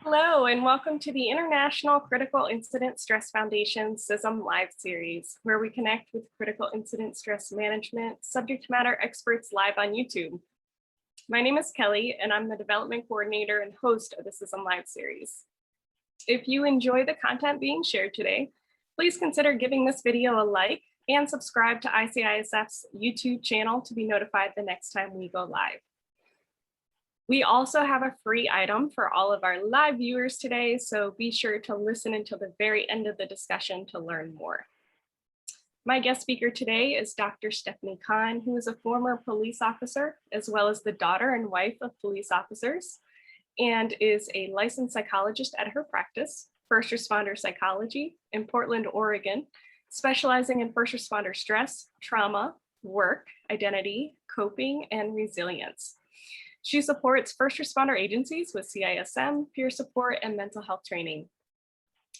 Hello, and welcome to the International Critical Incident Stress Foundation CISM Live series, where we connect with critical incident stress management subject matter experts live on YouTube. My name is Kelly, and I'm the development coordinator and host of the CISM Live series. If you enjoy the content being shared today, please consider giving this video a like and subscribe to ICISF's YouTube channel to be notified the next time we go live. We also have a free item for all of our live viewers today, so be sure to listen until the very end of the discussion to learn more. My guest speaker today is Dr. Stephanie Conn, who is a former police officer, as well as the daughter and wife of police officers, and is a licensed psychologist at her practice, First Responder Psychology in Portland, Oregon, specializing in first responder stress, trauma, work, identity, coping, and resilience. She supports first responder agencies with CISM, peer support, and mental health training.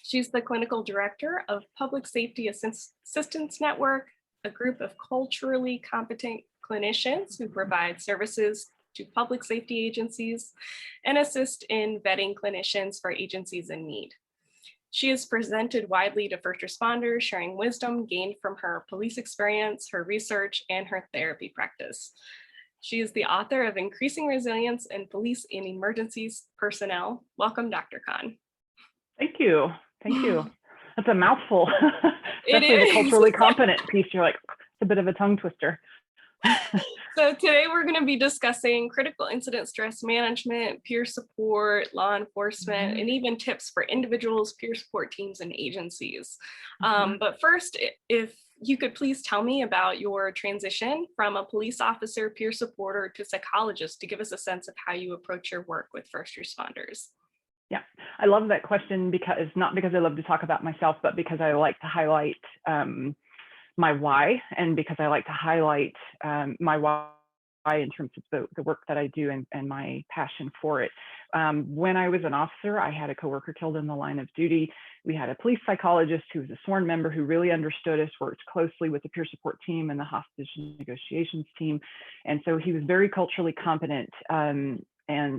She's the clinical director of Public Safety Assistance Network, a group of culturally competent clinicians who provide services to public safety agencies and assist in vetting clinicians for agencies in need. She is presented widely to first responders, sharing wisdom gained from her police experience, her research, and her therapy practice. She is the author of Increasing Resilience in Police and Emergencies Personnel. Welcome, Dr. Conn. Thank you. Thank you. That's a mouthful. It Especially is. The culturally competent piece. You're like, it's a bit of a tongue twister. So today we're going to be discussing critical incident stress management, peer support, law enforcement, and even tips for individuals, peer support teams, and agencies. But first, if you could please tell me about your transition from a police officer, peer supporter to psychologist to give us a sense of how you approach your work with first responders. Yeah, I love that question because not because I love to talk about myself, but because I like to highlight my why, and because I like to highlight my why in terms of the work that I do and my passion for it. When I was an officer, I had a coworker killed in the line of duty. We had a police psychologist who was a sworn member who really understood us, worked closely with the peer support team and the hostage negotiations team. And so he was very culturally competent and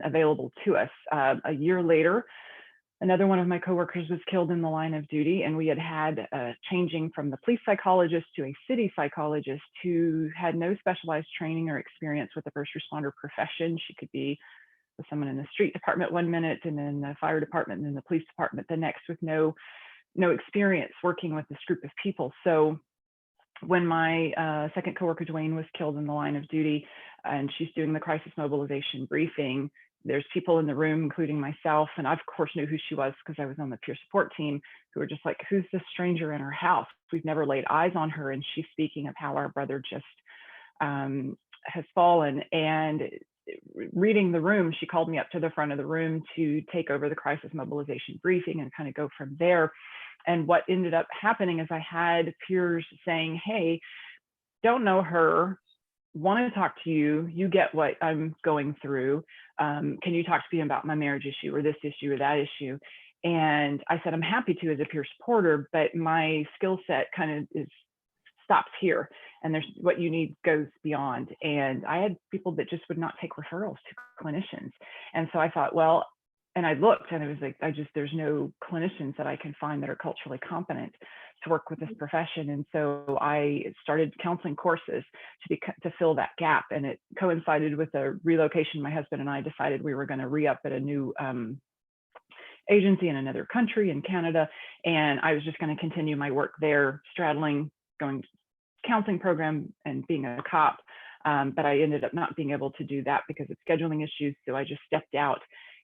available to us. A year later, another one of my coworkers was killed in the line of duty, and we had changing from the police psychologist to a city psychologist who had no specialized training or experience with the first responder profession. She could be with someone in the street department one minute, and then the fire department, and then the police department the next, with no experience working with this group of people. So when my second coworker, Dwayne, was killed in the line of duty, and she's doing the crisis mobilization briefing, there's people in the room, including myself, and I of course knew who she was because I was on the peer support team, who were just like, who's this stranger in our house? We've never laid eyes on her. And she's speaking of how our brother just has fallen. And reading the room, she called me up to the front of the room to take over the crisis mobilization briefing and kind of go from there. And what ended up happening is I had peers saying, hey, don't know her, want to talk to you, you get what I'm going through. Can you talk to me about my marriage issue or this issue or that issue? And I said, I'm happy to as a peer supporter, but my skill set kind of stops here. And there's what you need goes beyond. And I had people that just would not take referrals to clinicians. And so I thought, well, and I looked and it was like, there's no clinicians that I can find that are culturally competent to work with this profession. And so I started counseling courses to fill that gap. And it coincided with a relocation. My husband and I decided we were going to re-up at a new agency in another country in Canada. And I was just going to continue my work there, straddling going counseling program and being a cop. But I ended up not being able to do that because of scheduling issues. So I just stepped out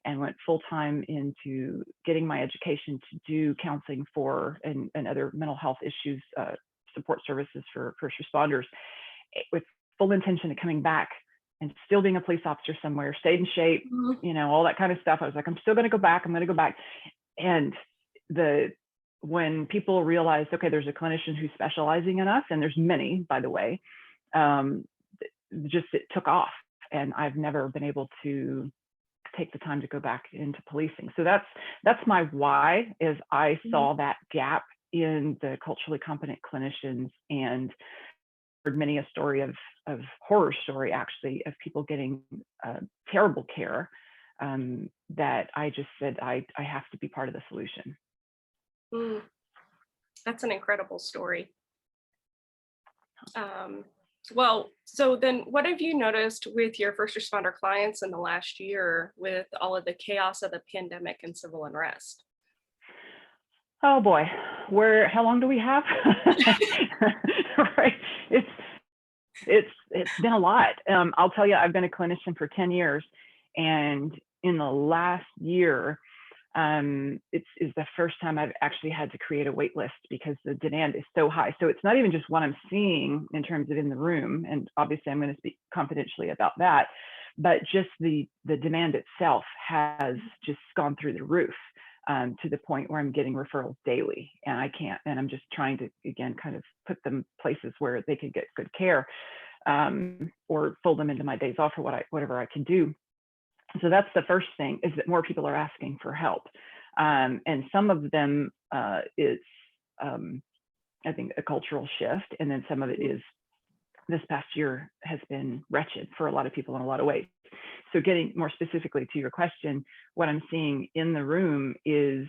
and went full-time into getting my education to do counseling for and other mental health issues, support services for first responders, with full intention of coming back and still being a police officer somewhere, stayed in shape, you know, all that kind of stuff. I was like, I'm still going to go back. I'm going to go back. And when people realized, okay, there's a clinician who's specializing in us, and there's many, by the way, just it took off. And I've never been able to take the time to go back into policing. So that's my why, is I saw that gap in the culturally competent clinicians and heard many a story of horror story, actually, of people getting terrible care that I just said, I have to be part of the solution. Mm, that's an incredible story. Well, so then what have you noticed with your first responder clients in the last year with all of the chaos of the pandemic and civil unrest? Oh boy, how long do we have? Right. It's been a lot. I'll tell you, I've been a clinician for 10 years, and in the last year, is the first time I've actually had to create a wait list because the demand is so high. So it's not even just what I'm seeing in terms of in the room, and obviously I'm going to speak confidentially about that, but just the demand itself has just gone through the roof, to the point where I'm getting referrals daily, and I'm just trying to, again, kind of put them places where they can get good care, or fold them into my days off, or whatever I can do. So that's the first thing, is that more people are asking for help. And some of them is, I think, a cultural shift. And then some of it is, this past year has been wretched for a lot of people in a lot of ways. So getting more specifically to your question, what I'm seeing in the room is,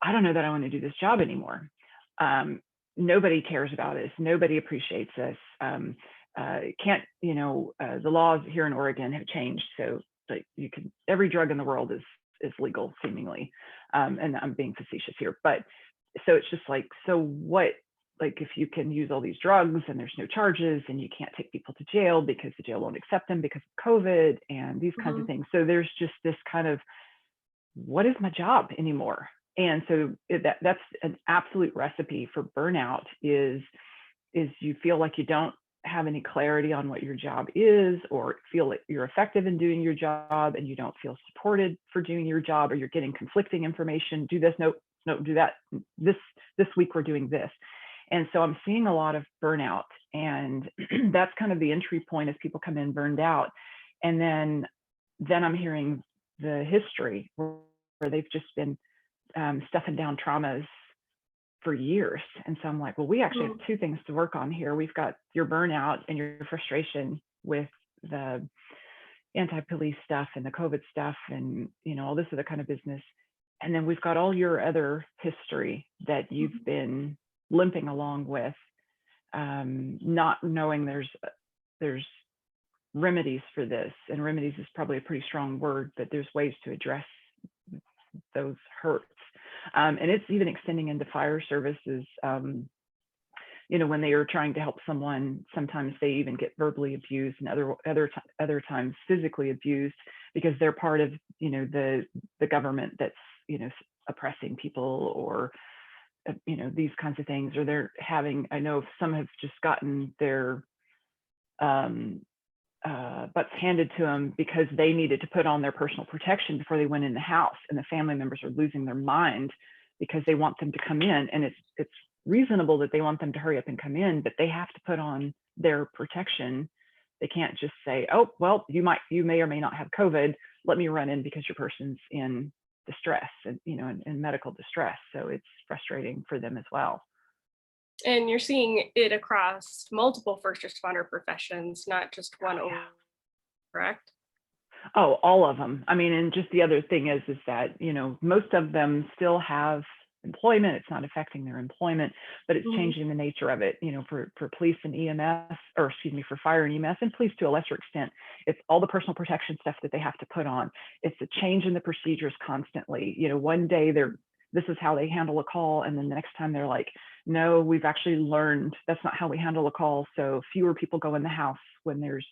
I don't know that I want to do this job anymore. Nobody cares about us. Nobody appreciates us. Can't, the laws here in Oregon have changed. So like every drug in the world is legal, seemingly. And I'm being facetious here, but so it's just like, so what, like, if you can use all these drugs and there's no charges, and you can't take people to jail because the jail won't accept them because of COVID and these kinds of things. So there's just this kind of, what is my job anymore? And so that's an absolute recipe for burnout, is you feel like you don't have any clarity on what your job is, or feel that you're effective in doing your job, and you don't feel supported for doing your job, or you're getting conflicting information. Do this, no, do that. This week we're doing this. And so I'm seeing a lot of burnout, and that's kind of the entry point as people come in burned out. And then I'm hearing the history where they've just been stuffing down traumas for years. And so I'm like, well, we actually have two things to work on here. We've got your burnout and your frustration with the anti-police stuff and the COVID stuff and, all this other kind of business. And then we've got all your other history that you've been limping along with, not knowing there's remedies for this. And remedies is probably a pretty strong word, but there's ways to address those hurts. And it's even extending into fire services. When they are trying to help someone, sometimes they even get verbally abused, and other times physically abused, because they're part of the government that's oppressing people, or these kinds of things. Or they're having, I know some have just gotten their butts handed to them because they needed to put on their personal protection before they went in the house, and the family members are losing their mind because they want them to come in, and it's reasonable that they want them to hurry up and come in, but they have to put on their protection. They can't just say, oh, well, you may or may not have COVID, let me run in because your person's in distress, and in medical distress. So it's frustrating for them as well. And you're seeing it across multiple first responder professions, not just one, correct? Oh, all of them. I mean, and just the other thing is that, most of them still have employment. It's not affecting their employment, but it's changing the nature of it, for police and EMS, or excuse me, for fire and EMS, and police to a lesser extent. It's all the personal protection stuff that they have to put on. It's a change in the procedures constantly. One day this is how they handle a call, and then the next time they're like, no, we've actually learned that's not how we handle a call. So fewer people go in the house when there's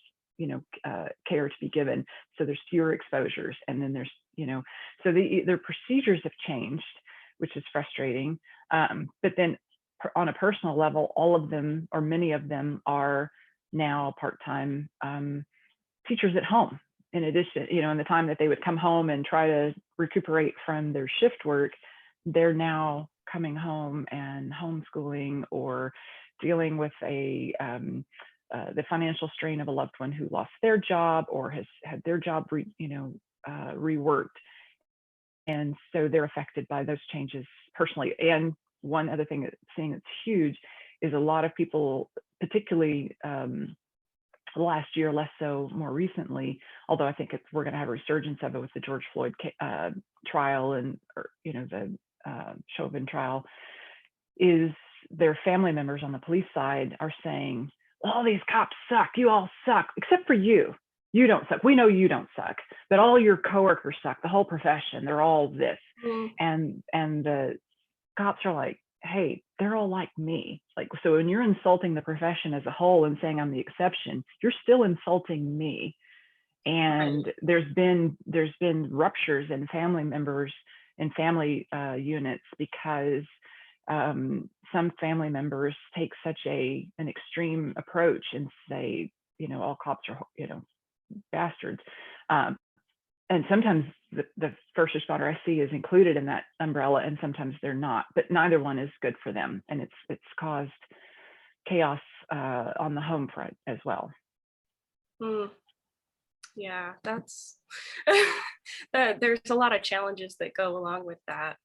care to be given. So there's fewer exposures, and then there's so their procedures have changed, which is frustrating. But then on a personal level, all of them, or many of them, are now part-time teachers at home. In addition, in the time that they would come home and try to recuperate from their shift work, they're now coming home and homeschooling, or dealing with the financial strain of a loved one who lost their job, or has had their job reworked. And so they're affected by those changes personally. And one other thing that's huge is a lot of people, particularly the last year, less so more recently, although I think we're going to have a resurgence of it with the George Floyd trial and, the Chauvin trial, is their family members on the police side are saying, all these cops suck, you all suck, except for you. You don't suck. We know you don't suck, but all your coworkers suck, the whole profession, they're all this. And the cops are like, hey, they're all like me. Like, so when you're insulting the profession as a whole and saying I'm the exception, you're still insulting me. And there's been ruptures in family members and family units because some family members take such an extreme approach and say, all cops are, bastards. And sometimes the first responder I see is included in that umbrella, and sometimes they're not. But neither one is good for them, and it's caused chaos on the home front as well. Yeah, that's there's a lot of challenges that go along with that.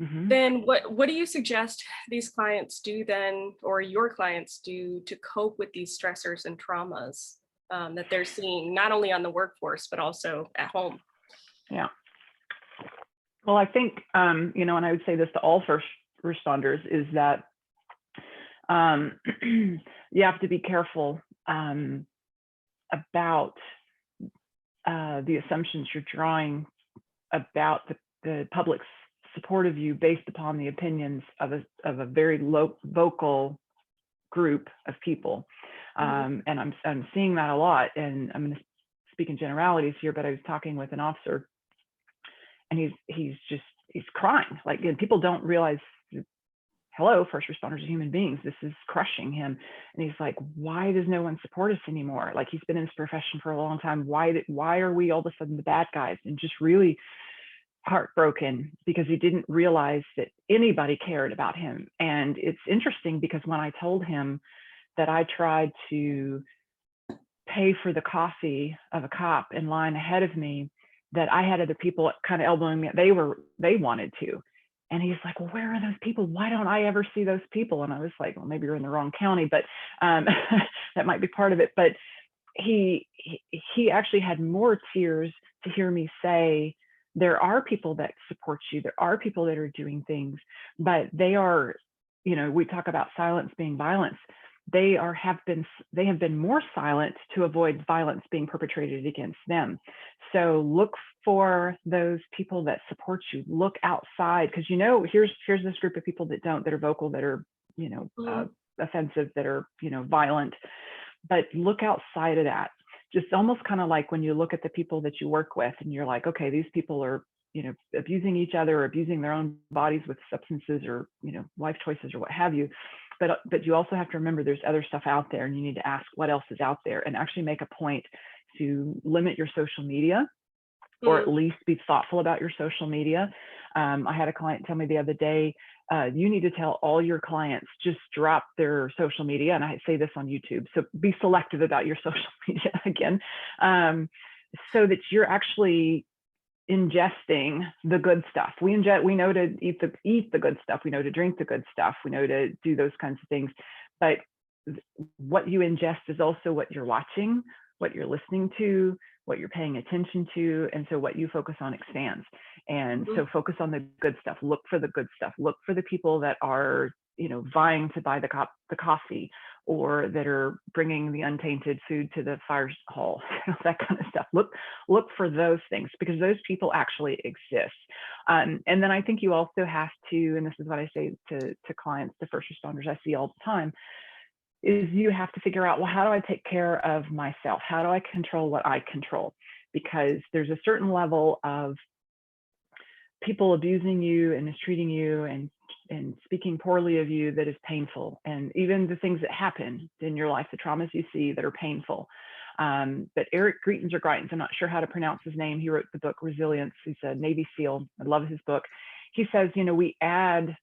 Then what do you suggest these clients do then, or your clients do, to cope with these stressors and traumas that they're seeing not only on the workforce, but also at home? Yeah. Well, I think, and I would say this to all first responders, is that you have to be careful about the assumptions you're drawing about the public's support of you based upon the opinions of a very vocal group of people. And I'm seeing that a lot, and I'm going to speak in generalities here, but I was talking with an officer, and he's crying. Like, and people don't realize, hello, first responders are human beings. This is crushing him. And he's like, why does no one support us anymore? Like, he's been in this profession for a long time. Why are we all of a sudden the bad guys? And just really heartbroken because he didn't realize that anybody cared about him. And it's interesting because when I told him that I tried to pay for the coffee of a cop in line ahead of me, that I had other people kind of elbowing me, they wanted to. And he's like, well, where are those people? Why don't I ever see those people? And I was like, well, maybe you're in the wrong county, but that might be part of it. But he actually had more tears to hear me say, there are people that support you. There are people that are doing things, but they are, we talk about silence being violence. They have been more silent to avoid violence being perpetrated against them. So look for those people that support you. Look outside, because here's this group of people that are vocal, that are offensive, that are violent. But look outside of that. Just almost kind of like when you look at the people that you work with, and you're like, okay, these people are abusing each other, or abusing their own bodies with substances, or life choices, or what have you. But you also have to remember there's other stuff out there, and you need to ask what else is out there, and actually make a point to limit your social media, or at least be thoughtful about your social media. I had a client tell me the other day, you need to tell all your clients, just drop their social media. And I say this on YouTube, so be selective about your social media again, so that you're actually ingesting the good stuff. We know to eat the good stuff. We know to drink the good stuff. We know to do those kinds of things. But what you ingest is also what you're watching, what you're listening to, what you're paying attention to. And so what you focus on expands. And so focus on the good stuff. Look for the good stuff. Look for the people that are, vying to buy the coffee, or that are bringing the untainted food to the fire hall, that kind of stuff. Look for those things, because those people actually exist. And then I think you also have to, and this is what I say to clients, to first responders I see all the time, is you have to figure out, well, how do I take care of myself? How do I control what I control? Because there's a certain level of people abusing you and mistreating you and speaking poorly of you that is painful. And even the things that happen in your life, the traumas you see that are painful. But Eric Greitens, I'm not sure how to pronounce his name. He wrote the book Resilience. He's a Navy SEAL. I love his book. He says, we add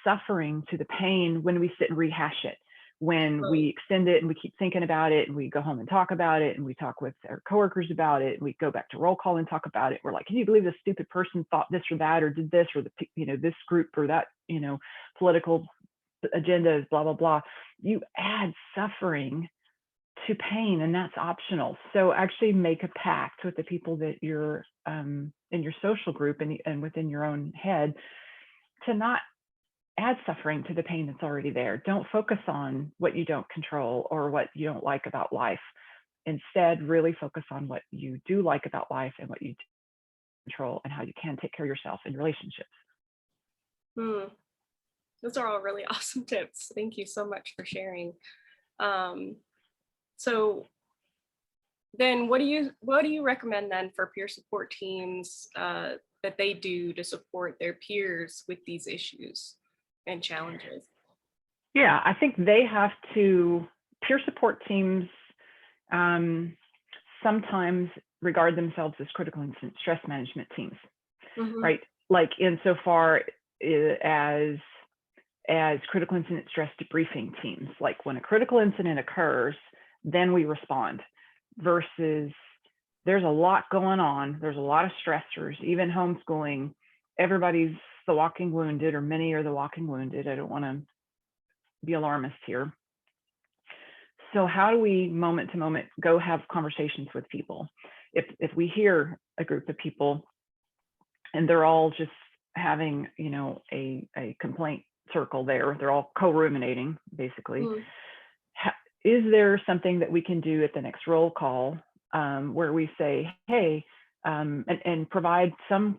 suffering to the pain when we sit and rehash it, when we extend it and we keep thinking about it, and we go home and talk about it, and we talk with our coworkers about it, and we go back to roll call and talk about it. We're like, can you believe this stupid person thought this or that, or did this, or this group or that, political agendas, blah, blah, blah. You add suffering to pain, and that's optional. So actually make a pact with the people that you're in your social group and within your own head to not add suffering to the pain that's already there. Don't focus on what you don't control or what you don't like about life. Instead, really focus on what you do like about life and what you do control and how you can take care of yourself in relationships. Those are all really awesome tips. Thank you so much for sharing. So then what do you recommend then for peer support teams that they do to support their peers with these issues and challenges? Yeah, I think they have to, peer support teams sometimes regard themselves as critical incident stress management teams, right? Like insofar as critical incident stress debriefing teams. Like when a critical incident occurs, then we respond, versus there's a lot going on. There's a lot of stressors, even homeschooling. Everybody's the walking wounded, or many are the walking wounded. I don't want to be alarmist here. So how do we moment to moment go have conversations with people? If we hear a group of people and they're all just having, you know, a complaint circle there, they're all co-ruminating basically. Is there something that we can do at the next roll call where we say, hey, and provide some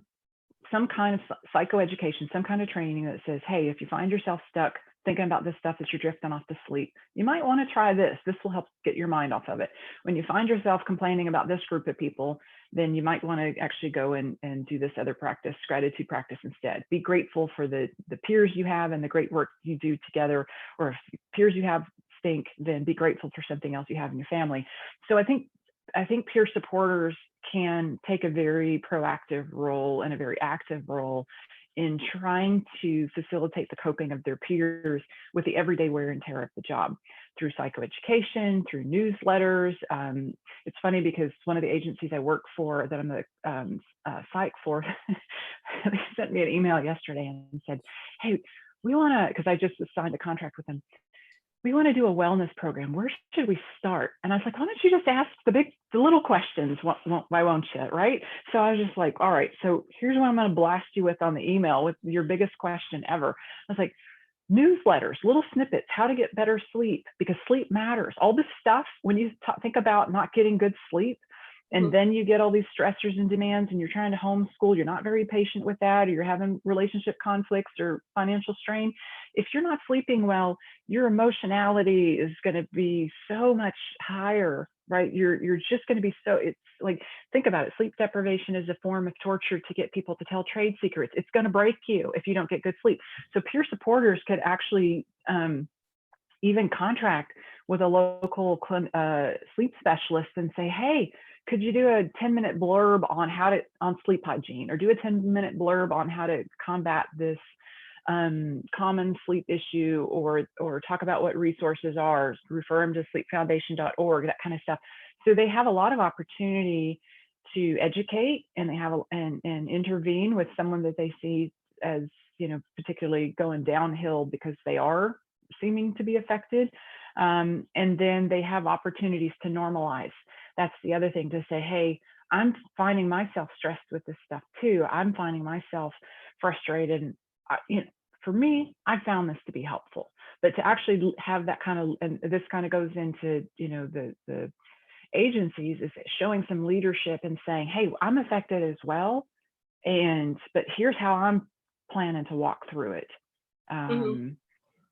kind of psychoeducation, some kind of training that says, hey, if you find yourself stuck thinking about this stuff as you're drifting off to sleep, you might want to try this. This will help get your mind off of it. When you find yourself complaining about this group of people, then you might want to actually go and do this other practice, gratitude practice instead. Be grateful for the peers you have and the great work you do together. Or if peers you have stink, then be grateful for something else you have in your family. So I think peer supporters can take a very proactive role and a very active role in trying to facilitate the coping of their peers with the everyday wear and tear of the job through psychoeducation, through newsletters. It's funny because one of the agencies I work for, that I'm the psych for, they sent me an email yesterday and said, hey, we want to, because I just signed a contract with them, we want to do a wellness program. Where should we start? And I was like, why don't you just ask the little questions? Why won't you? Right? So I was just like, all right, so here's what I'm going to blast you with on the email with your biggest question ever. I was like, newsletters, little snippets, how to get better sleep, because sleep matters. All this stuff, when you think about not getting good sleep, and then you get all these stressors and demands, and you're trying to homeschool, you're not very patient with that, or you're having relationship conflicts or financial strain. If you're not sleeping well, your emotionality is going to be so much higher, right? You're just going to be so, it's like, think about it. Sleep deprivation is a form of torture to get people to tell trade secrets. It's going to break you if you don't get good sleep. So peer supporters could actually even contract with a local sleep specialist and say, hey, could you do a 10-minute blurb on sleep hygiene, or do a 10-minute blurb on how to combat this common sleep issue, or talk about what resources are, refer them to sleepfoundation.org, that kind of stuff. So they have a lot of opportunity to educate, and they have and intervene with someone that they see as, you know, particularly going downhill because they are seeming to be affected. And then they have opportunities to normalize. That's the other thing, to say, hey, I'm finding myself stressed with this stuff too. I'm finding myself frustrated. And you know, for me, I found this to be helpful. But to actually have that kind of, and this kind of goes into, you know, the agencies, is showing some leadership and saying, hey, I'm affected as well, but here's how I'm planning to walk through it.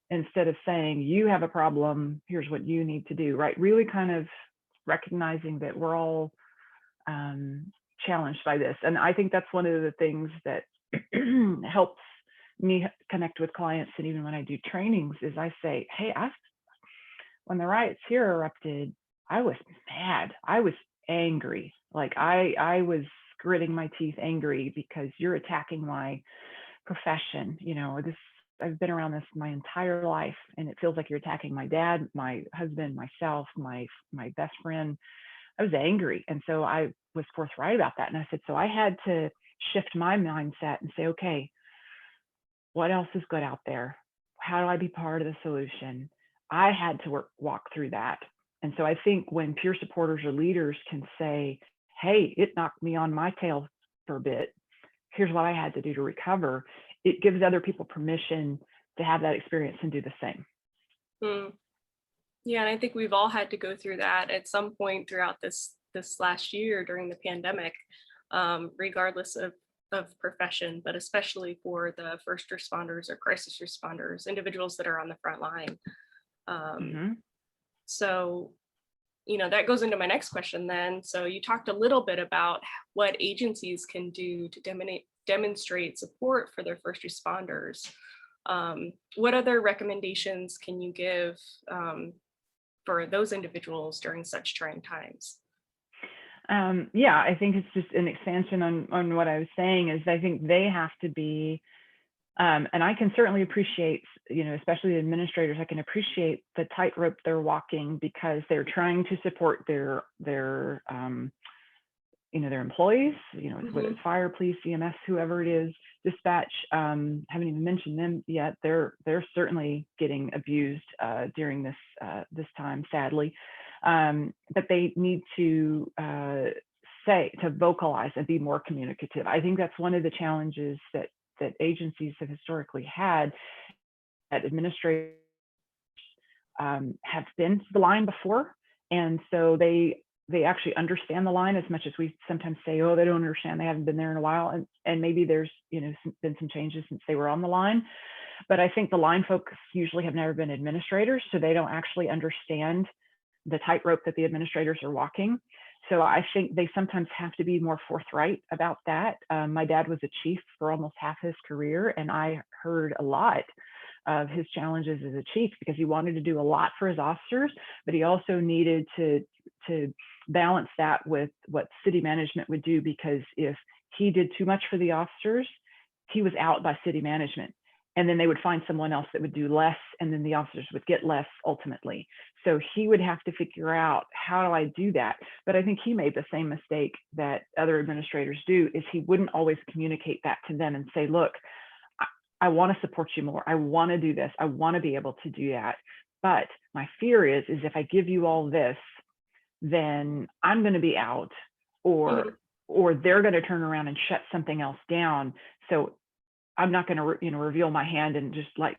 Instead of saying, you have a problem, here's what you need to do, right? Really kind of recognizing that we're all challenged by this. And I think that's one of the things that helps me connect with clients. And even when I do trainings, is I say, hey, when the riots here erupted, I was mad. I was angry. Like I was gritting my teeth angry because you're attacking my profession. You know, I've been around this my entire life, and it feels like you're attacking my dad, my husband, myself, my best friend. I was angry. And so I was forthright about that. And I said, so I had to shift my mindset and say, okay, what else is good out there? how do I be part of the solution? I had to walk through that. And so I think when peer supporters or leaders can say, hey, it knocked me on my tail for a bit, here's what I had to do to recover, it gives other people permission to have that experience and do the same. Yeah, and I think we've all had to go through that at some point throughout this last year during the pandemic, regardless of profession, but especially for the first responders or crisis responders, individuals that are on the front line. So, you know, that goes into my next question then. So you talked a little bit about what agencies can do to demonstrate support for their first responders. What other recommendations can you give for those individuals during such trying times? Yeah, I think it's just an expansion on what I was saying is I think they have to be, and I can certainly appreciate, you know, especially administrators, I can appreciate the tightrope they're walking because they're trying to support their you know, their employees, you know, whether it's fire, police, EMS, whoever it is, dispatch, haven't even mentioned them yet. They're certainly getting abused during this time, sadly. But they need to vocalize and be more communicative. I think that's one of the challenges that agencies have historically had, that administrators have been to the line before, and so they actually understand the line as much as we sometimes say, oh, they don't understand, they haven't been there in a while, and maybe there's, you know, been some changes since they were on the line. But I think the line folks usually have never been administrators, so they don't actually understand the tightrope that the administrators are walking. So I think they sometimes have to be more forthright about that. My dad was a chief for almost half his career, and I heard a lot of his challenges as a chief because he wanted to do a lot for his officers, but he also needed to balance that with what city management would do, because if he did too much for the officers, he was out by city management. And then they would find someone else that would do less, and then the officers would get less ultimately. So he would have to figure out, how do I do that? But I think he made the same mistake that other administrators do, is he wouldn't always communicate that to them and say, look, I want to support you more. I want to do this. I want to be able to do that. But my fear is if I give you all this, then I'm going to be out, or they're going to turn around and shut something else down. So I'm not going to, you know, reveal my hand and just like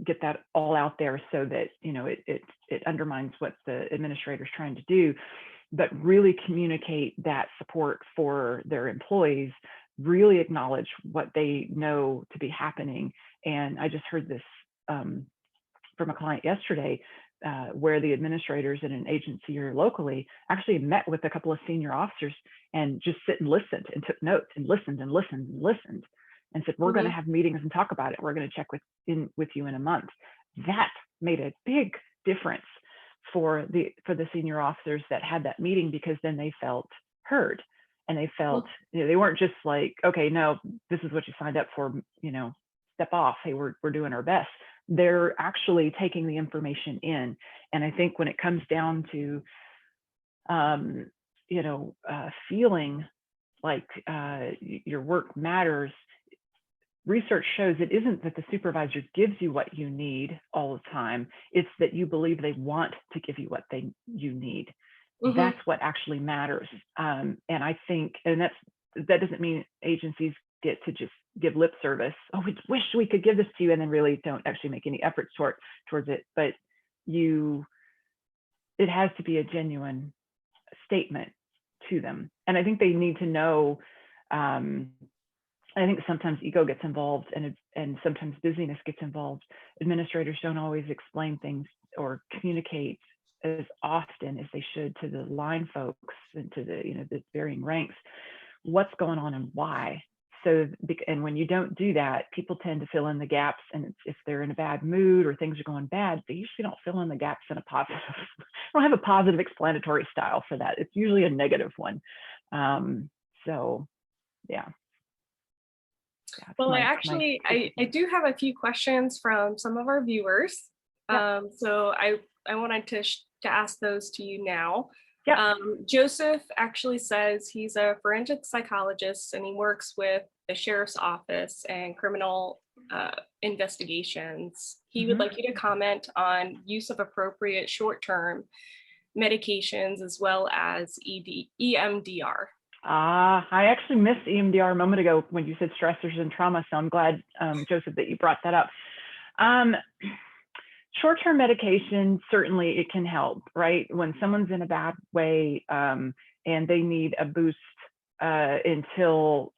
get that all out there so that, you know, it undermines what the administrator's trying to do, but really communicate that support for their employees, really acknowledge what they know to be happening. And I just heard this from a client yesterday, where the administrators in an agency here locally actually met with a couple of senior officers and just sit and listened and took notes and listened and listened and listened and said, we're going to have meetings and talk about it. We're going to check with you in a month. That made a big difference for the senior officers that had that meeting, because then they felt heard, and they felt, you know, they weren't just like, okay, no, this is what you signed up for, you know, step off. Hey, we're doing our best. They're actually taking the information in. And I think when it comes down to, you know, feeling like your work matters, research shows it isn't that the supervisor gives you what you need all the time. It's that you believe they want to give you what you need. That's what actually matters. And I think, and that doesn't mean agencies get to just give lip service. Oh, we wish we could give this to you, and then really don't actually make any efforts towards it. But it has to be a genuine statement to them. And I think they need to know, I think sometimes ego gets involved, and sometimes busyness gets involved. Administrators don't always explain things or communicate as often as they should to the line folks and to the, you know, the varying ranks, what's going on and why. So, and when you don't do that, people tend to fill in the gaps. And if they're in a bad mood or things are going bad, they usually don't fill in the gaps in a positive, don't have a positive explanatory style for that. It's usually a negative one. So, yeah. Well, I do have a few questions from some of our viewers. So I wanted to ask those to you now. Joseph actually says he's a forensic psychologist, and he works with the sheriff's office and criminal investigations. He would like you to comment on use of appropriate short-term medications as well as EMDR. I actually missed EMDR a moment ago when you said stressors and trauma, so I'm glad, Joseph, that you brought that up. Short-term medication, certainly it can help, right? When someone's in a bad way and they need a boost until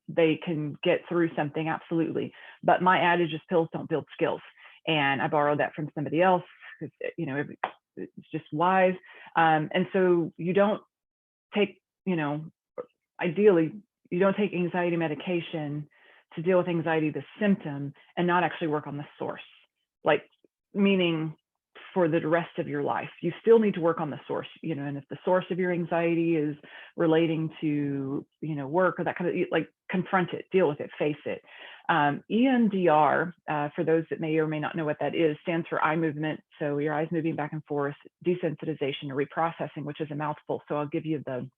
they can get through something, absolutely. But my adage is pills don't build skills. And I borrowed that from somebody else, you know, it's just wise. And so you don't take, you know, ideally, you don't take anxiety medication to deal with anxiety, the symptom, and not actually work on the source. Like, meaning for the rest of your life, you still need to work on the source, you know, and if the source of your anxiety is relating to, you know, work or that kind of, like, confront it, deal with it, face it. EMDR, for those that may or may not know what that is, stands for eye movement. So your eyes moving back and forth, desensitization or reprocessing, which is a mouthful. So I'll give you the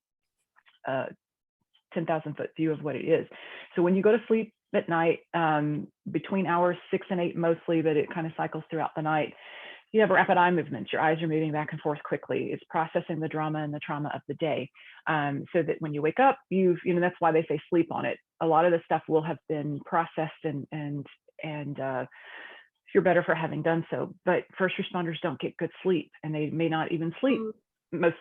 10,000 foot view of what it is. So when you go to sleep at night, between hours 6 and 8 mostly, but it kind of cycles throughout the night, you have rapid eye movements. Your eyes are moving back and forth quickly. It's processing the drama and the trauma of the day. So that when you wake up, you know, that's why they say sleep on it. A lot of the stuff will have been processed and you're better for having done so. But first responders don't get good sleep, and they may not even sleep.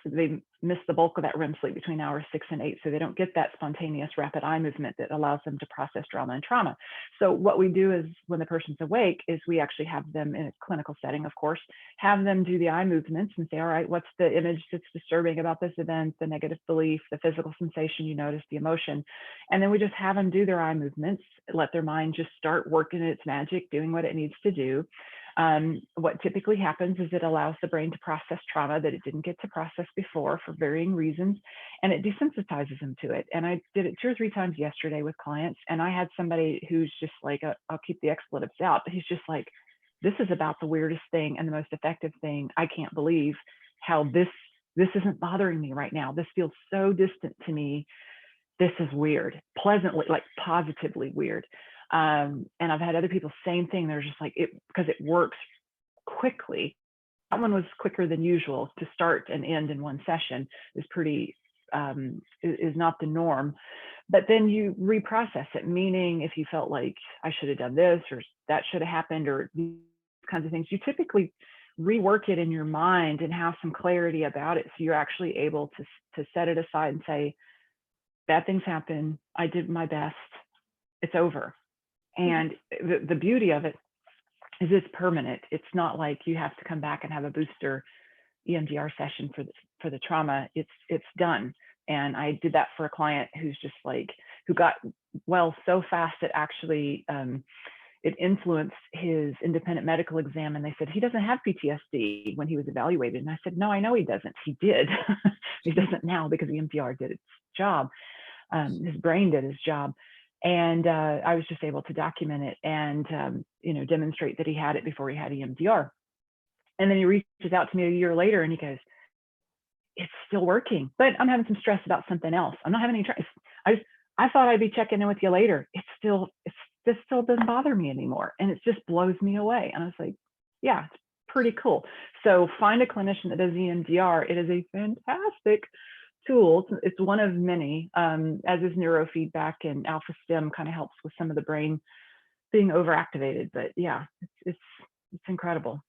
They miss the bulk of that REM sleep between hours 6 and 8. So they don't get that spontaneous rapid eye movement that allows them to process drama and trauma. So what we do is when the person's awake is we actually have them in a clinical setting, of course, have them do the eye movements and say, all right, what's the image that's disturbing about this event, the negative belief, the physical sensation you notice, the emotion. And then we just have them do their eye movements, let their mind just start working its magic, doing what it needs to do. What typically happens is it allows the brain to process trauma that it didn't get to process before for varying reasons, and it desensitizes them to it. And I did it 2 or 3 times yesterday with clients, and I had somebody who's just like, I'll keep the expletives out, but he's just like, this is about the weirdest thing and the most effective thing. I can't believe how this isn't bothering me right now. This feels so distant to me. This is weird, pleasantly, like positively weird. And I've had other people, same thing. They're just like, because it works quickly. That one was quicker than usual to start and end in one session is pretty, is not the norm. But then you reprocess it, meaning if you felt like I should have done this or that should have happened or these kinds of things, you typically rework it in your mind and have some clarity about it. So you're actually able to set it aside and say, bad things happen. I did my best. It's over. And the beauty of it is it's permanent. It's not like you have to come back and have a booster EMDR session for the trauma. It's done. And I did that for a client who's just like, who got well so fast that actually it influenced his independent medical exam. And they said, he doesn't have PTSD when he was evaluated. And I said, no, I know he doesn't. He did. He doesn't now because EMDR did its job. His brain did his job. And I was just able to document it and, you know, demonstrate that he had it before he had EMDR. And then he reaches out to me a year later and he goes, it's still working, but I'm having some stress about something else. I'm not having any stress. I thought I'd be checking in with you later. This still doesn't bother me anymore. And it just blows me away. And I was like, yeah, it's pretty cool. So find a clinician that does EMDR. It is a fantastic tool. It's one of many, as is neurofeedback, and alpha stim kind of helps with some of the brain being overactivated. But yeah, it's incredible.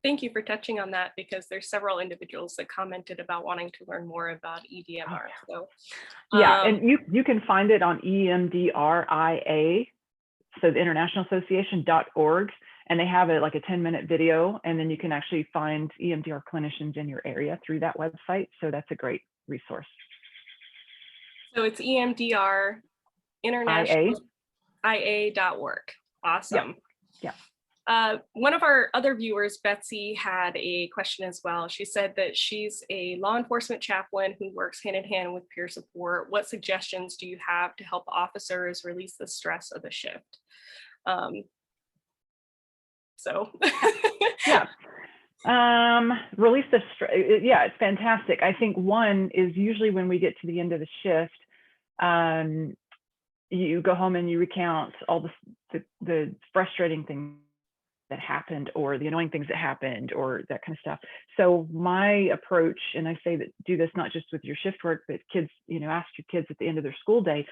Thank you for touching on that, because there's several individuals that commented about wanting to learn more about EDMR. So yeah, and you can find it on EMDRIA, so the International Association.org, and they have it like a 10-minute video, and then you can actually find EMDR clinicians in your area through that website. So that's a great resource. So it's EMDR International IA.org. Awesome. Yeah. One of our other viewers, Betsy, had a question as well. She said that she's a law enforcement chaplain who works hand in hand with peer support. What suggestions do you have to help officers release the stress of the shift? Yeah. Release the stress. Yeah, it's fantastic. I think one is usually when we get to the end of the shift, you go home and you recount all the frustrating things that happened, or the annoying things that happened, or that kind of stuff. So my approach, and I say that do this not just with your shift work, but kids, ask your kids at the end of their school day,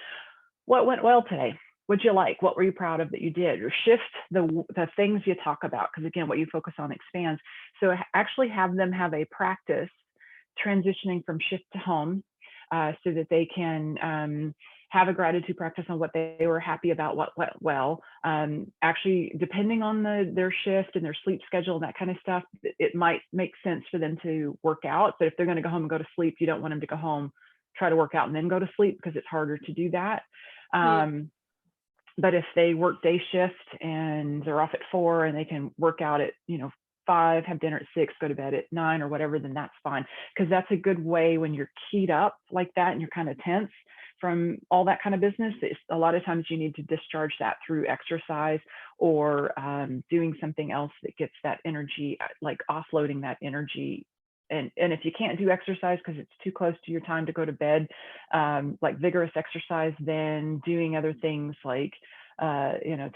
what went well today? What'd you like? What were you proud of that you did? Or shift the things you talk about, because again, what you focus on expands. So actually have them have a practice transitioning from shift to home, so that they can have a gratitude practice on what they were happy about, what went well. Actually, depending on their shift and their sleep schedule and that kind of stuff, it might make sense for them to work out. But if they're going to go home and go to sleep, you don't want them to go home, try to work out, and then go to sleep, because it's harder to do that. But if they work day shift and they're off at 4 and they can work out at 5, have dinner at 6, go to bed at 9 or whatever, then that's fine. Because that's a good way when you're keyed up like that and you're kind of tense from all that kind of business. A lot of times you need to discharge that through exercise, or doing something else that gets that energy, like offloading that energy. And if you can't do exercise because it's too close to your time to go to bed, like vigorous exercise, then doing other things like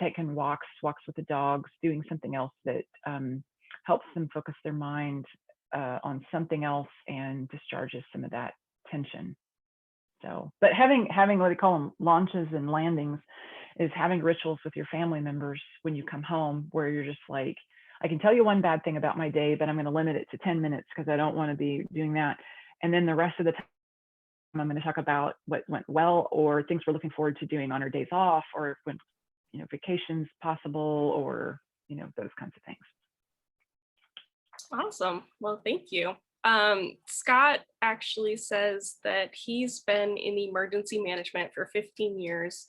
taking walks with the dogs, doing something else that helps them focus their mind on something else and discharges some of that tension. So, but having what they call them launches and landings, is having rituals with your family members when you come home, where you're just like, I can tell you one bad thing about my day, but I'm going to limit it to 10 minutes because I don't want to be doing that. And then the rest of the time, I'm going to talk about what went well, or things we're looking forward to doing on our days off, or when vacations possible, or those kinds of things. Awesome. Well, thank you. Scott actually says that he's been in emergency management for 15 years,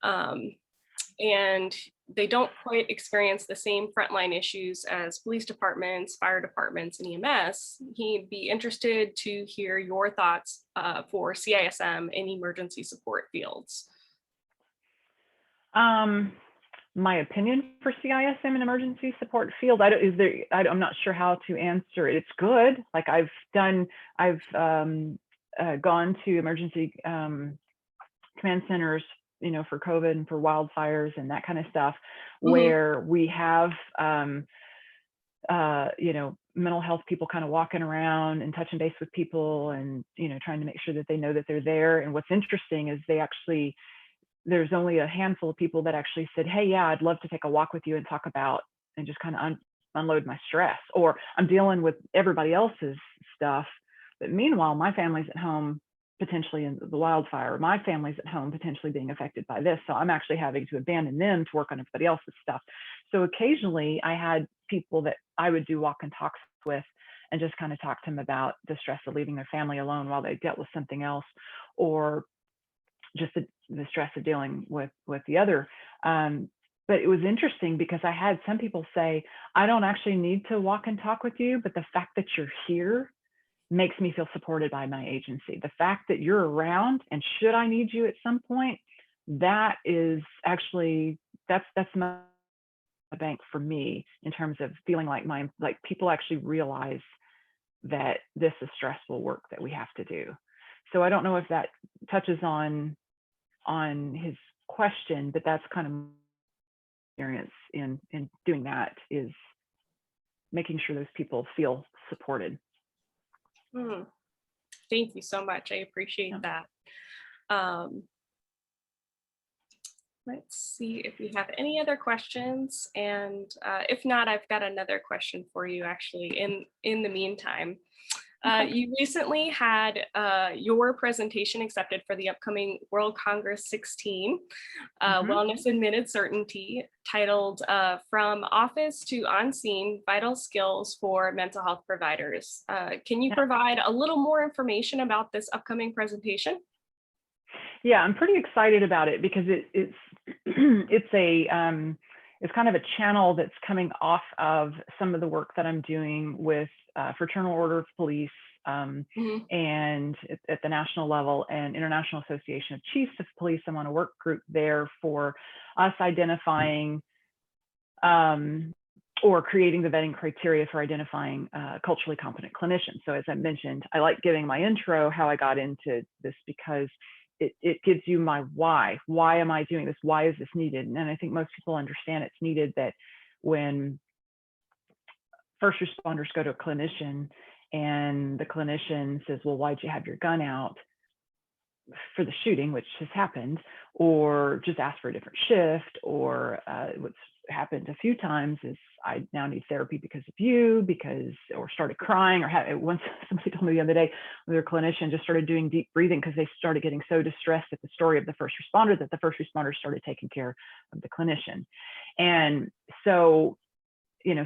and they don't quite experience the same frontline issues as police departments, fire departments, and EMS. He'd be interested to hear your thoughts for CISM in emergency support fields. My opinion for CISM and emergency support field, I'm not sure how to answer it. It's good. Like I've gone to emergency command centers, for COVID and for wildfires and that kind of stuff, where we have, mental health people kind of walking around and touching base with people, and, trying to make sure that they know that they're there. And what's interesting is there's only a handful of people that actually said, hey, yeah, I'd love to take a walk with you and talk about, and just kind of unload my stress, or I'm dealing with everybody else's stuff. But meanwhile, my family's at home, potentially in the wildfire, my family's at home potentially being affected by this. So I'm actually having to abandon them to work on everybody else's stuff. So occasionally I had people that I would do walk and talks with, and just kind of talk to them about the stress of leaving their family alone while they dealt with something else, or just the stress of dealing with the other. But it was interesting because I had some people say, I don't actually need to walk and talk with you, but the fact that you're here makes me feel supported by my agency. The fact that you're around, and should I need you at some point, that is actually, that's my bank for me, in terms of feeling like people actually realize that this is stressful work that we have to do. So I don't know if that touches on his question, but that's kind of my experience in doing that, is making sure those people feel supported. Thank you so much. I appreciate that. Let's see if we have any other questions, and if not, I've got another question for you actually in the meantime. You recently had your presentation accepted for the upcoming World Congress 16, Wellness Admitted Certainty, titled From Office to On-Scene, Vital Skills for Mental Health Providers. Can you provide a little more information about this upcoming presentation? Yeah, I'm pretty excited about it because it's kind of a channel that's coming off of some of the work that I'm doing with Fraternal Order of Police, and at the national level, and International Association of Chiefs of Police. I'm on a work group there for us identifying or creating the vetting criteria for identifying culturally competent clinicians. So as I mentioned, I like giving my intro how I got into this, because it gives you my why. Why am I doing this? Why is this needed? And I think most people understand it's needed, that when first responders go to a clinician and the clinician says, well, why'd you have your gun out for the shooting, which has happened, or just ask for a different shift, or what's happened a few times is I now need therapy because of you, or started crying, or once somebody told me the other day, their clinician just started doing deep breathing because they started getting so distressed at the story of the first responder that the first responder started taking care of the clinician. And so,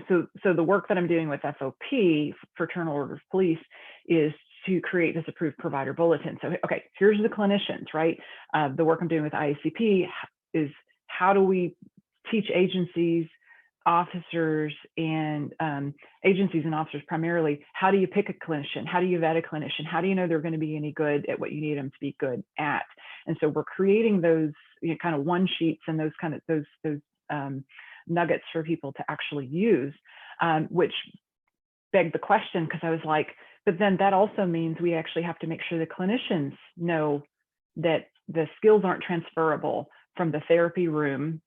so the work that I'm doing with FOP, Fraternal Order of Police, is to create this approved provider bulletin. So, okay, here's the clinicians, right? The work I'm doing with IACP is how do we teach agencies, officers, and agencies and officers primarily, how do you pick a clinician? How do you vet a clinician? How do you know they're going to be any good at what you need them to be good at? And so we're creating those kind of one sheets and those kind of those nuggets for people to actually use, which begged the question, because I was like, but then that also means we actually have to make sure the clinicians know that the skills aren't transferable from the therapy room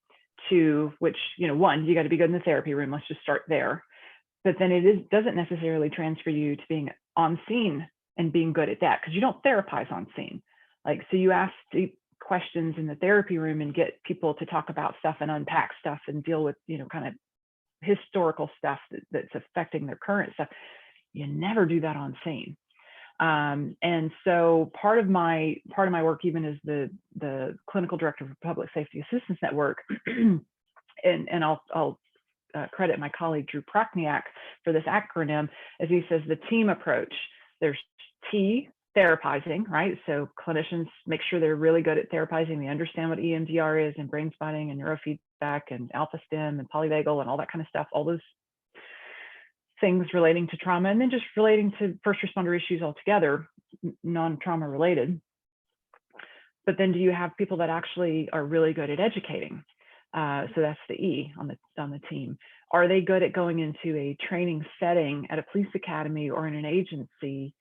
to, which, one, you got to be good in the therapy room. Let's just start there. But then doesn't necessarily transfer you to being on scene and being good at that, because you don't therapize on scene. Like, so you ask deep questions in the therapy room and get people to talk about stuff and unpack stuff and deal with, kind of historical stuff that's affecting their current stuff. You never do that on scene. And so part of my work, even as the clinical director for Public Safety Assistance Network, and I'll credit my colleague Drew Prochniak for this acronym, as he says, the team approach. There's T, therapizing, right? So clinicians make sure they're really good at therapizing. They understand what EMDR is, and brain spotting, and neurofeedback, and alpha stim, and polyvagal, and all that kind of stuff, all those things relating to trauma, and then just relating to first responder issues altogether, non-trauma related. But then do you have people that actually are really good at educating? So that's the E on the team. Are they good at going into a training setting at a police academy or in an agency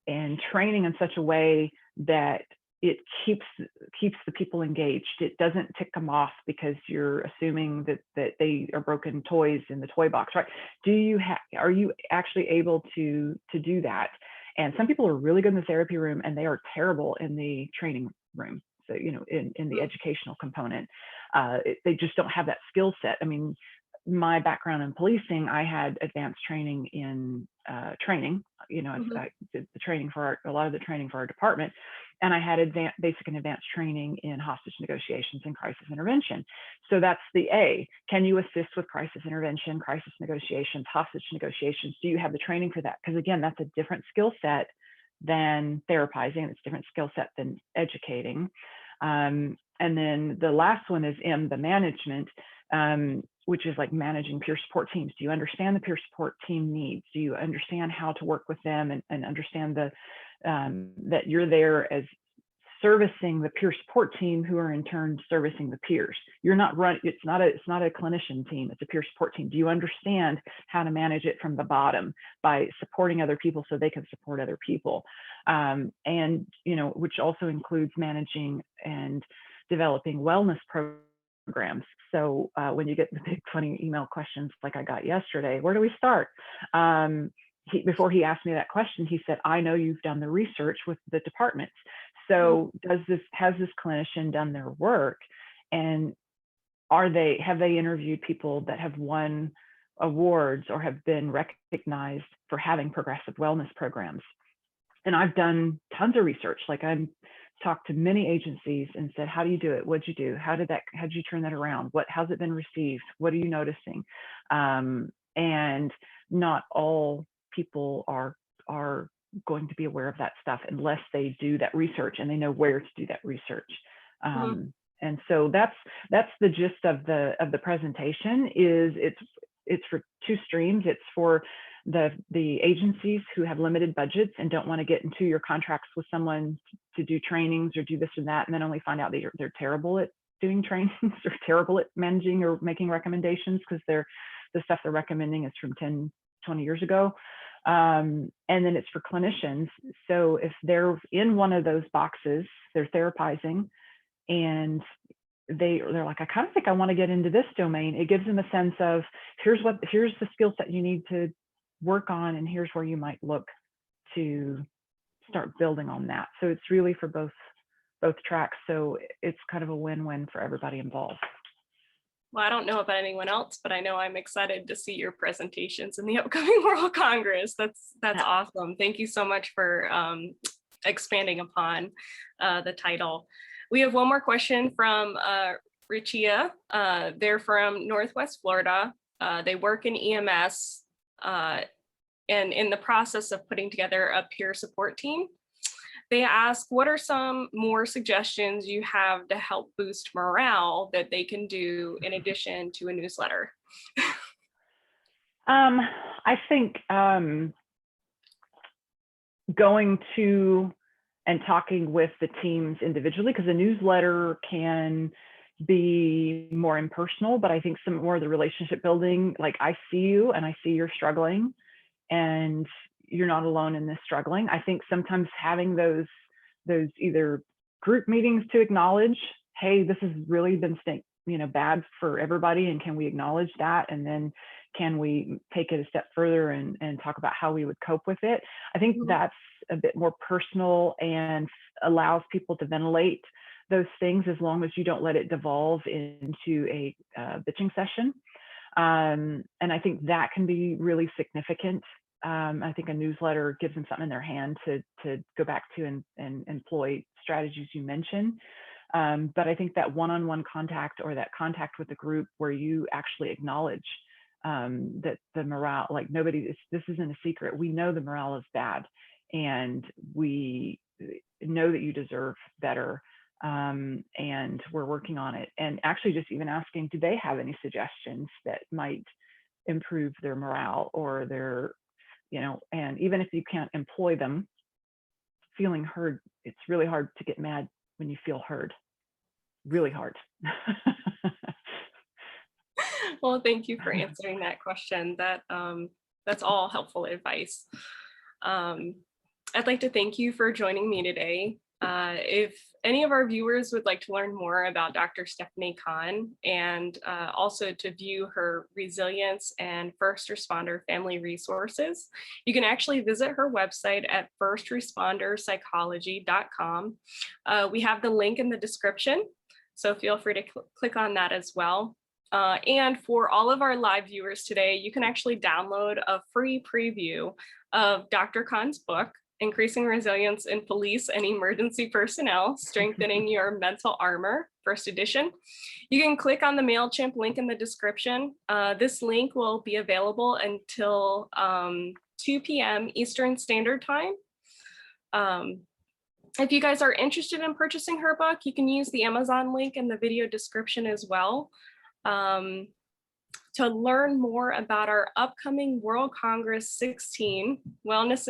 and training in such a way that it keeps the people engaged? It doesn't tick them off because you're assuming that they are broken toys in the toy box, right? Are you actually able to do that? And some people are really good in the therapy room and they are terrible in the training room. So, in the educational component, they just don't have that skill set. I mean, my background in policing, I had advanced training in training. I did the training for a lot of the training for our department, and I had basic and advanced training in hostage negotiations and crisis intervention. So that's the A. Can you assist with crisis intervention, crisis negotiations, hostage negotiations? Do you have the training for that? Because again, that's a different skill set than therapizing. It's a different skill set than educating. And then the last one is M, the management, which is like managing peer support teams. Do you understand the peer support team needs? Do you understand how to work with them and understand that you're there as servicing the peer support team, who are in turn servicing the peers? You're not it's not a clinician team, it's a peer support team. Do you understand how to manage it from the bottom by supporting other people so they can support other people? And which also includes managing and developing wellness programs. So when you get the big funny email questions like I got yesterday, where do we start? Before he asked me that question, he said, I know you've done the research with the departments. So has this clinician done their work? And have they interviewed people that have won awards or have been recognized for having progressive wellness programs? And I've done tons of research. Like, I've talked to many agencies and said, how do you do it? What'd you do? How'd you turn that around? How's it been received? What are you noticing? And not all people are going to be aware of that stuff unless they do that research and they know where to do that research. And so that's the gist of the presentation. It's for two streams. It's for the agencies who have limited budgets and don't want to get into your contracts with someone to do trainings or do this and that, and then only find out they're terrible at doing trainings or terrible at managing or making recommendations because the stuff they're recommending is from 10, 20 years ago. And then it's for clinicians. So if they're in one of those boxes, they're therapizing, and they're like, I kind of think I want to get into this domain. It gives them a sense of here's the skill set you need to work on, and here's where you might look to start building on that. So it's really for both tracks. So it's kind of a win-win for everybody involved. Well, I don't know about anyone else, but I know I'm excited to see your presentations in the upcoming World Congress. That's awesome. Thank you so much for expanding upon the title. We have one more question from Richia. They're from Northwest Florida. They work in EMS and in the process of putting together a peer support team. They ask, what are some more suggestions you have to help boost morale that they can do in addition to a newsletter? I think going to and talking with the teams individually, because a newsletter can be more impersonal, but I think some more of the relationship building, like I see you and I see you're struggling and you're not alone in this struggling. I think sometimes having those either group meetings to acknowledge, hey, this has really been bad for everybody, and can we acknowledge that, and then can we take it a step further and talk about how we would cope with it. I think that's a bit more personal and allows people to ventilate those things, as long as you don't let it devolve into a bitching session. And I think that can be really significant. I think a newsletter gives them something in their hand to go back to and employ strategies you mentioned. But I think that one-on-one contact, or that contact with the group where you actually acknowledge that the morale, like this isn't a secret. We know the morale is bad, and we know that you deserve better. And we're working on it. And actually just even asking, do they have any suggestions that might improve their morale or their, and even if you can't employ them, feeling heard, it's really hard to get mad when you feel heard. Really hard. Well, thank you for answering that question. That's all helpful advice. I'd like to thank you for joining me today. If any of our viewers would like to learn more about Dr. Stephanie Conn, and also to view her resilience and first responder family resources, you can actually visit her website at firstresponderpsychology.com. We have the link in the description, so feel free to click on that as well. And for all of our live viewers today, you can actually download a free preview of Dr. Conn's book, Increasing Resilience in Police and Emergency Personnel, Strengthening Your Mental Armor, first edition. You can click on the MailChimp link in the description. This link will be available until 2 p.m. Eastern Standard Time. If you guys are interested in purchasing her book, you can use the Amazon link in the video description as well. To learn more about our upcoming World Congress 16 Wellness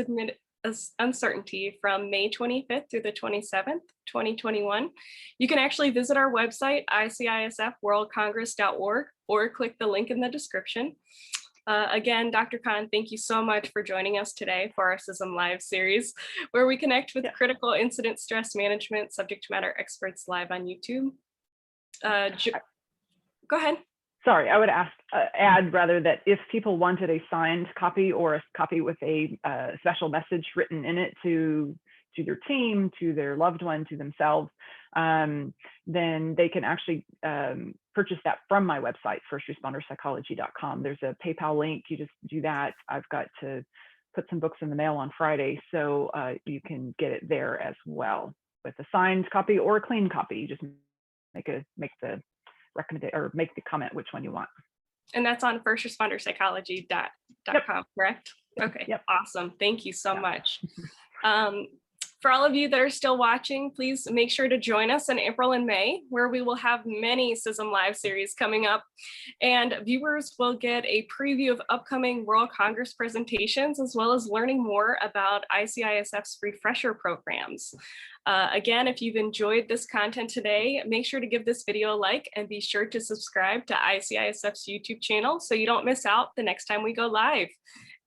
Uncertainty from May 25th through the 27th, 2021, you can actually visit our website, icisfworldcongress.org, or click the link in the description. Again, Dr. Conn, thank you so much for joining us today for our CISM Live series, where we connect with critical incident stress management subject matter experts live on YouTube. Go ahead. Sorry, I would add rather that if people wanted a signed copy or a copy with a special message written in it to their team, to their loved one, to themselves, then they can actually purchase that from my website, firstresponderpsychology.com. There's a PayPal link. You just do that. I've got to put some books in the mail on Friday, so you can get it there as well with a signed copy or a clean copy. You just make the recommendation or make the comment which one you want. And that's on firstresponderpsychology.com, correct? Okay, Yep. Awesome. Thank you so much. For all of you that are still watching, please make sure to join us in April and May, where we will have many CISM Live series coming up. And viewers will get a preview of upcoming World Congress presentations, as well as learning more about ICISF's refresher programs. Again, if you've enjoyed this content today, make sure to give this video a like and be sure to subscribe to ICISF's YouTube channel so you don't miss out the next time we go live.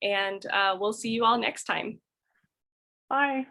And we'll see you all next time. Bye.